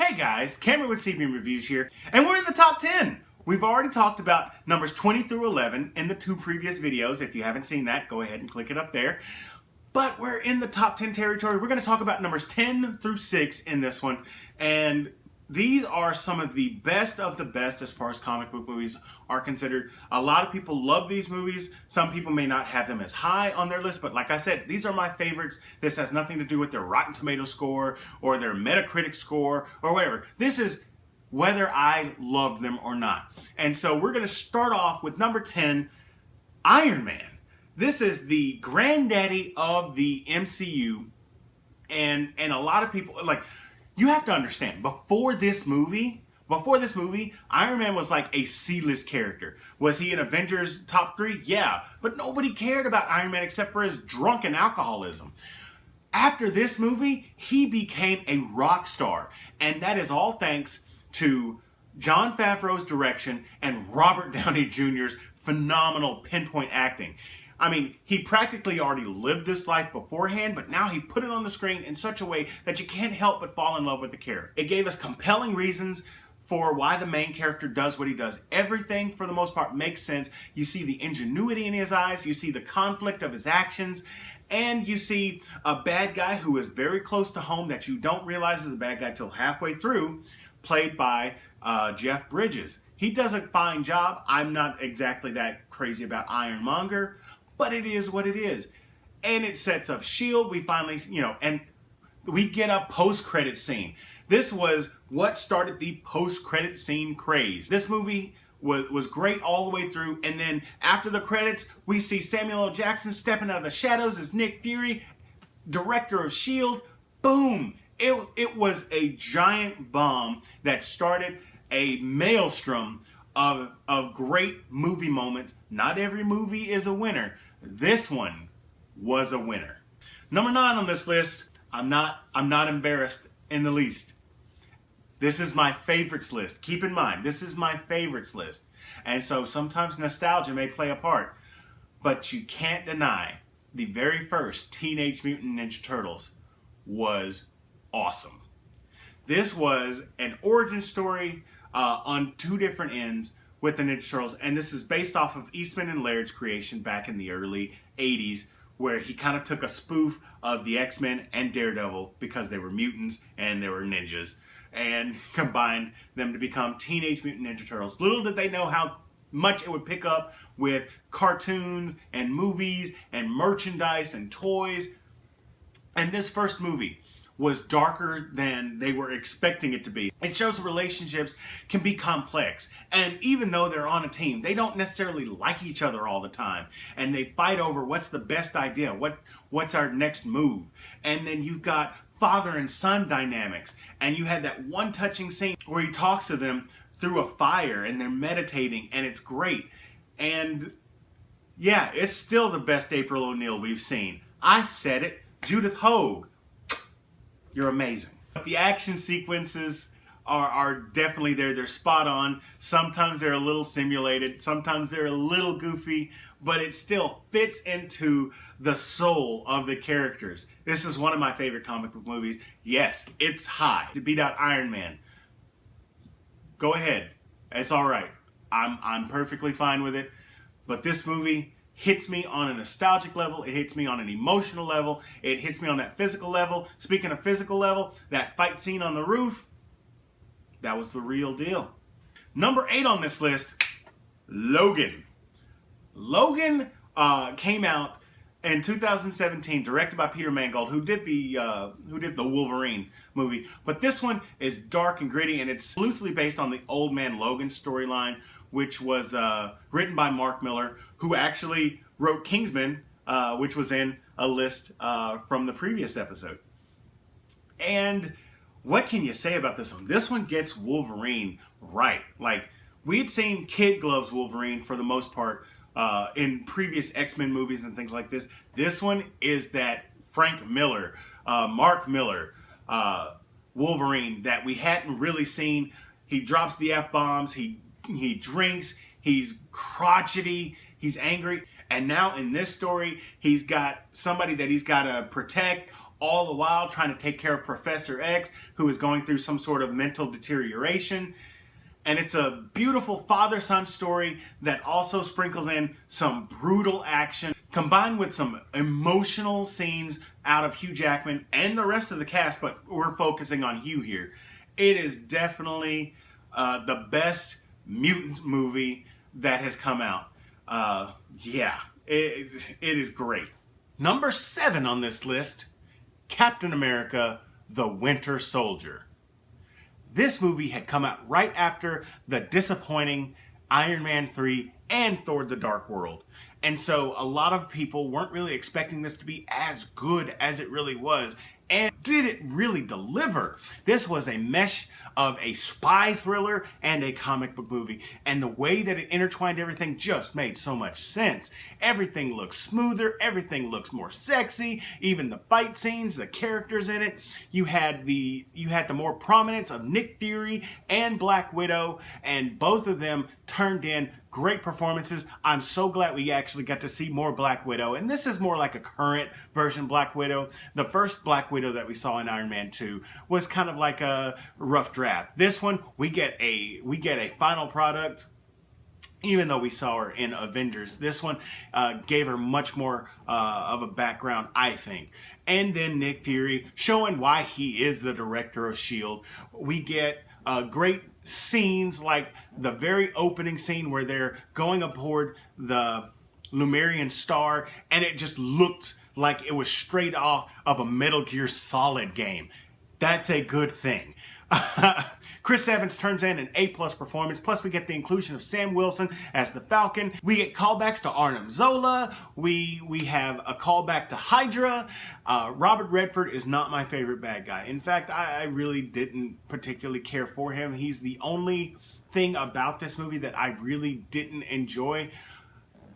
Hey guys, Cameron with CBM Reviews here, and we're in the top 10. We've already talked about numbers 20 through 11 in the two previous videos. If you haven't seen that, go ahead and click it up there. But we're in the top 10 territory. We're going to talk about numbers 10 through 6 in this one, and these are some of the best as far as comic book movies are considered. A lot of people love these movies. Some people may not have them as high on their list, but like I said, these are my favorites. This has nothing to do with their Rotten Tomato score or their Metacritic score or whatever. This is whether I loved them or not. And so we're going to start off with number 10, Iron Man. This is the granddaddy of the MCU, and a lot of people, like, you have to understand, before this movie, Iron Man was like a C-list character. Was he in Avengers top 3? Yeah, but nobody cared about Iron Man except for his drunken alcoholism. After this movie, he became a rock star, and that is all thanks to Jon Favreau's direction and Robert Downey Jr.'s phenomenal pinpoint acting. I mean, he practically already lived this life beforehand, but now he put it on the screen in such a way that you can't help but fall in love with the character. It gave us compelling reasons for why the main character does what he does. Everything, for the most part, makes sense. You see the ingenuity in his eyes, you see the conflict of his actions, and you see a bad guy who is very close to home that you don't realize is a bad guy till halfway through, played by Jeff Bridges. He does a fine job. I'm not exactly that crazy about Ironmonger, but it is what it is. And it sets up S.H.I.E.L.D. We finally, and we get a post-credit scene. This was what started the post-credit scene craze. This movie was great all the way through, and then after the credits, we see Samuel L. Jackson stepping out of the shadows as Nick Fury, director of S.H.I.E.L.D. Boom! It was a giant bomb that started a maelstrom of great movie moments. Not every movie is a winner. This one was a winner. Number 9 on this list, I'm not embarrassed in the least. This is my favorites list. Keep in mind, this is my favorites list. And so sometimes nostalgia may play a part, but you can't deny the very first Teenage Mutant Ninja Turtles was awesome. This was an origin story on two different ends with the Ninja Turtles, and this is based off of Eastman and Laird's creation back in the early 80s, where he kind of took a spoof of the X-Men and Daredevil because they were mutants and they were ninjas, and combined them to become Teenage Mutant Ninja Turtles. Little did they know how much it would pick up with cartoons and movies and merchandise and toys. And this first movie was darker than they were expecting it to be. It shows relationships can be complex, and even though they're on a team, they don't necessarily like each other all the time, and they fight over what's the best idea, what's our next move. And then you've got father and son dynamics, and you had that one touching scene where he talks to them through a fire and they're meditating, and it's great. And yeah, it's still the best April O'Neil we've seen. I said it, Judith Hogue. You're amazing. The action sequences are definitely there. They're spot on. Sometimes they're a little simulated. Sometimes they're a little goofy. But it still fits into the soul of the characters. This is one of my favorite comic book movies. Yes, it's high to beat out Iron Man. Go ahead. It's all right. I'm perfectly fine with it. But this movie hits me on a nostalgic level, it hits me on an emotional level, it hits me on that physical level. Speaking of physical level, that fight scene on the roof, that was the real deal. Number 8 on this list, Logan. Logan came out in 2017, directed by Peter Mangold, who did the Wolverine movie. But this one is dark and gritty, and it's loosely based on the Old Man Logan storyline, which was written by Mark Millar, who actually wrote Kingsman, which was in a list from the previous episode. And what can you say about this one? This one gets Wolverine right. Like, we'd seen Kid Gloves Wolverine for the most part in previous X-Men movies and things like this. This one is that Frank Miller, Mark Millar Wolverine that we hadn't really seen. He drops the F-bombs, he drinks, he's crotchety, he's angry, and now in this story, he's got somebody that he's got to protect, all the while trying to take care of Professor X, who is going through some sort of mental deterioration. And it's a beautiful father-son story that also sprinkles in some brutal action, combined with some emotional scenes out of Hugh Jackman and the rest of the cast, but we're focusing on Hugh here. It is definitely the best mutant movie that has come out. Yeah, it is great. Number 7 on this list, Captain America, The Winter Soldier. This movie had come out right after the disappointing Iron Man 3 and Thor: The Dark World. And so a lot of people weren't really expecting this to be as good as it really was. And did it really deliver? This was a mesh of a spy thriller and a comic book movie. And the way that it intertwined everything just made so much sense. Everything looks smoother. Everything looks more sexy. Even the fight scenes, the characters in it. You had the more prominence of Nick Fury and Black Widow. And both of them turned in great performances. I'm so glad we actually got to see more Black Widow. And this is more like a current version Black Widow. The first Black Widow that we saw in Iron Man 2 was kind of like a rough draft. This one, we get a final product. Even though we saw her in Avengers, this one gave her much more of a background, I think. And then Nick Fury showing why he is the director of S.H.I.E.L.D. We get great scenes like the very opening scene where they're going aboard the Lumerian Star, and it just looked like it was straight off of a Metal Gear Solid game. That's a good thing. Chris Evans turns in an A+ performance, plus we get the inclusion of Sam Wilson as the Falcon. We get callbacks to Arnim Zola. We have a callback to Hydra. Robert Redford is not my favorite bad guy. In fact, I really didn't particularly care for him. He's the only thing about this movie that I really didn't enjoy.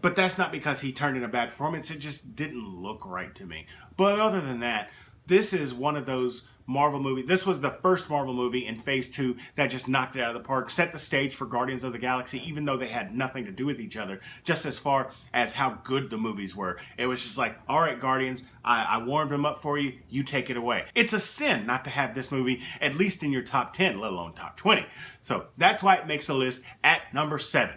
But that's not because he turned in a bad performance. It just didn't look right to me. But other than that, this is one of those Marvel movies. This was the first Marvel movie in Phase 2 that just knocked it out of the park, set the stage for Guardians of the Galaxy, even though they had nothing to do with each other, just as far as how good the movies were. It was just like, all right, Guardians, I warmed them up for you, you take it away. It's a sin not to have this movie at least in your top 10, let alone top 20. So that's why it makes the list at number 7.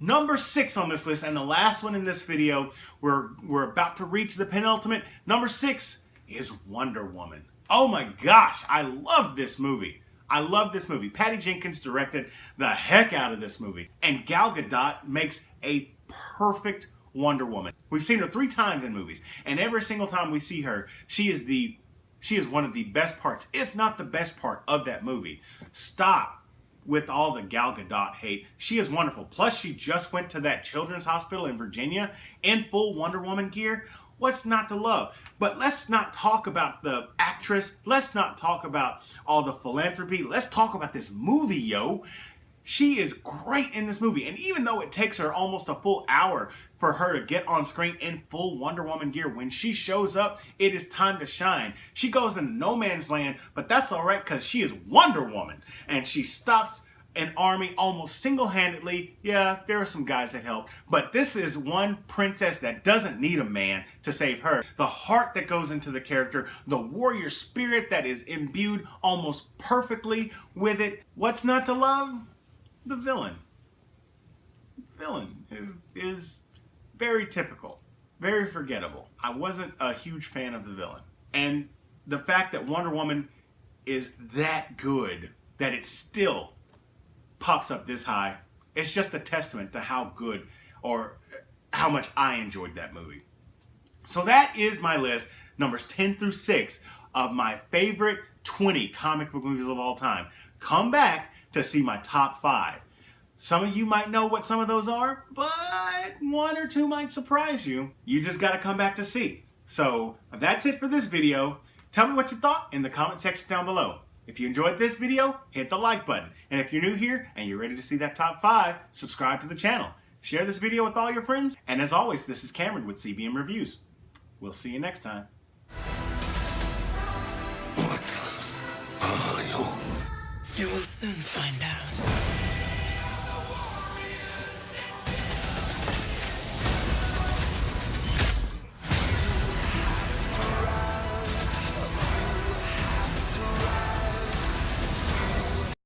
Number 6 on this list, and the last one in this video, we're about to reach the penultimate. Number 6 is Wonder Woman. Oh my gosh, I love this movie. I love this movie. Patty Jenkins directed the heck out of this movie. And Gal Gadot makes a perfect Wonder Woman. We've seen her 3 times in movies. And every single time we see her, she is one of the best parts, if not the best part of that movie. Stop with all the Gal Gadot hate. She is wonderful. Plus, she just went to that children's hospital in Virginia in full Wonder Woman gear. What's not to love? But let's not talk about the actress. Let's not talk about all the philanthropy. Let's talk about this movie, yo. She is great in this movie. And even though it takes her almost a full hour for her to get on screen in full Wonder Woman gear, when she shows up, it is time to shine. She goes into no man's land, but that's all right because she is Wonder Woman. And she stops an army almost single-handedly. Yeah, there are some guys that help, but this is one princess that doesn't need a man to save her. The heart that goes into the character, the warrior spirit that is imbued almost perfectly with it. What's not to love? The villain. The villain is very typical, very forgettable. I wasn't a huge fan of the villain. And the fact that Wonder Woman is that good that it still pops up this high, it's just a testament to how good or how much I enjoyed that movie. So that is my list, numbers 10 through 6 of my favorite 20 comic book movies of all time. Come back to see my top 5. Some of you might know what some of those are, but 1 or 2 might surprise you. You just gotta come back to see. So that's it for this video. Tell me what you thought in the comment section down below. If you enjoyed this video, hit the like button. And if you're new here and you're ready to see that top 5, subscribe to the channel. Share this video with all your friends. And as always, this is Cameron with CBM Reviews. We'll see you next time. What are you? You will soon find out.